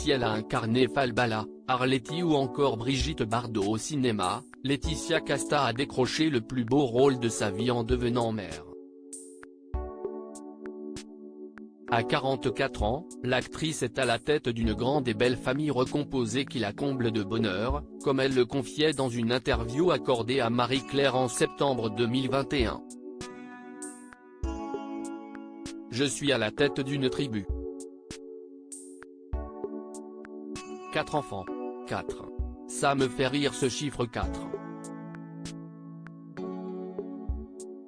si elle a incarné Falbala, Arletty ou encore Brigitte Bardot au cinéma, Laetitia Casta a décroché le plus beau rôle de sa vie en devenant mère. À 44 ans, l'actrice est à la tête d'une grande et belle famille recomposée qui la comble de bonheur, comme elle le confiait dans une interview accordée à Marie-Claire en septembre 2021. Je suis à la tête d'une tribu. 4 enfants. 4. Ça me fait rire ce chiffre 4.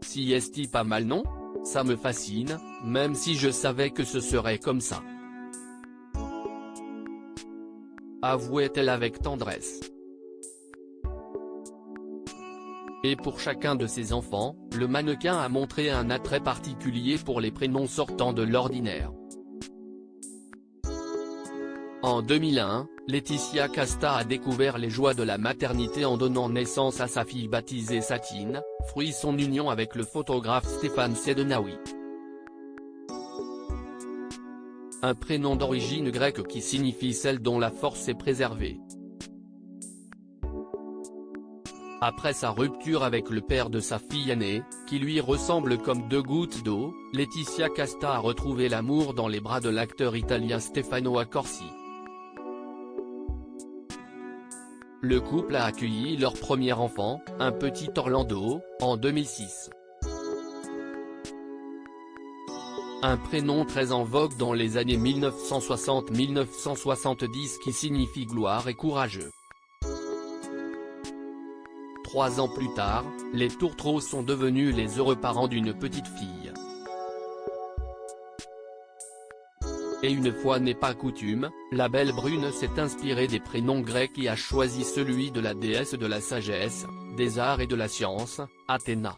Si est-il pas mal non? Ça me fascine, même si je savais que ce serait comme ça. Avouait-elle avec tendresse. Et pour chacun de ses enfants, le mannequin a montré un attrait particulier pour les prénoms sortant de l'ordinaire. En 2001, Laetitia Casta a découvert les joies de la maternité en donnant naissance à sa fille baptisée Satine, fruit son union avec le photographe Stéphane Sednaoui. Un prénom d'origine grecque qui signifie celle dont la force est préservée. Après sa rupture avec le père de sa fille aînée, qui lui ressemble comme 2 gouttes d'eau, Laetitia Casta a retrouvé l'amour dans les bras de l'acteur italien Stefano Accorsi. Le couple a accueilli leur premier enfant, un petit Orlando, en 2006. Un prénom très en vogue dans les années 1960-1970 qui signifie gloire et courageux. 3 ans plus tard, les tourtereaux sont devenus les heureux parents d'une petite fille. Et une fois n'est pas coutume, la belle brune s'est inspirée des prénoms grecs et a choisi celui de la déesse de la sagesse, des arts et de la science, Athéna.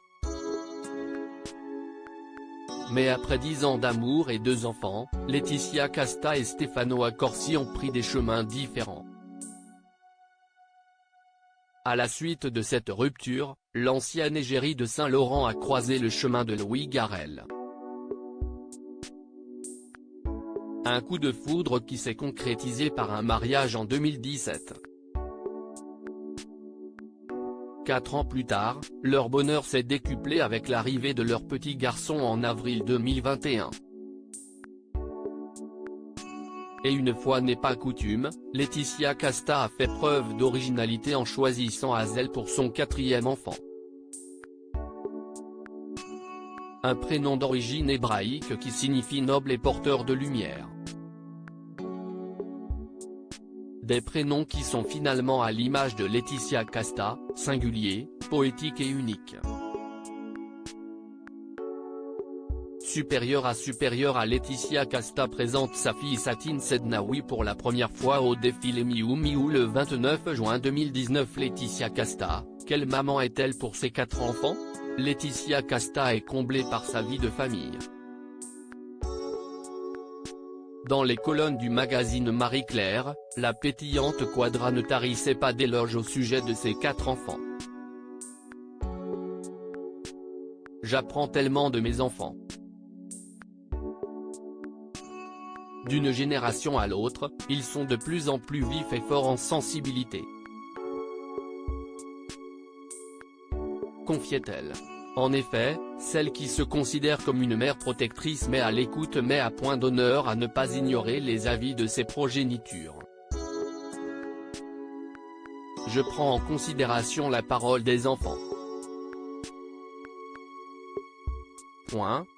Mais après 10 ans d'amour et 2 enfants, Laetitia Casta et Stefano Accorsi ont pris des chemins différents. À la suite de cette rupture, l'ancienne égérie de Saint-Laurent a croisé le chemin de Louis Garrel. Un coup de foudre qui s'est concrétisé par un mariage en 2017. 4 ans plus tard, leur bonheur s'est décuplé avec l'arrivée de leur petit garçon en avril 2021. Et une fois n'est pas coutume, Laetitia Casta a fait preuve d'originalité en choisissant Hazel pour son 4e enfant. Un prénom d'origine hébraïque qui signifie noble et porteur de lumière. Des prénoms qui sont finalement à l'image de Laetitia Casta, singuliers, poétiques et uniques. Supérieure à Laetitia Casta présente sa fille Satine Sednaoui pour la première fois au défilé Miu Miu le 29 juin 2019. Laetitia Casta, quelle maman est-elle pour ses 4 enfants? Laetitia Casta est comblée par sa vie de famille. Dans les colonnes du magazine Marie-Claire, la pétillante Quadra ne tarissait pas d'éloges au sujet de ses 4 enfants. J'apprends tellement de mes enfants. D'une génération à l'autre, ils sont de plus en plus vifs et forts en sensibilité. Confiait-elle. En effet, celle qui se considère comme une mère protectrice met à l'écoute met à point d'honneur à ne pas ignorer les avis de ses progénitures. Je prends en considération la parole des enfants.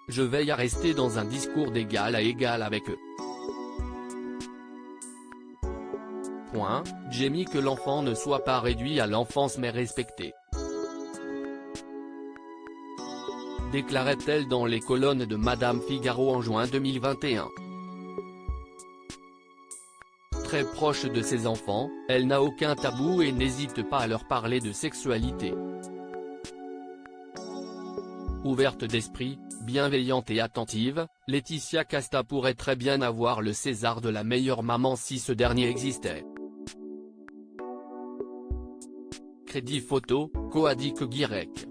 Je veille à rester dans un discours d'égal à égal avec eux. J'ai mis que l'enfant ne soit pas réduit à l'enfance mais respecté. Déclarait-elle dans les colonnes de Madame Figaro en juin 2021. Très proche de ses enfants, elle n'a aucun tabou et n'hésite pas à leur parler de sexualité. Ouverte d'esprit, bienveillante et attentive, Laetitia Casta pourrait très bien avoir le César de la meilleure maman si ce dernier existait. Crédit photo, Coadic Guirec.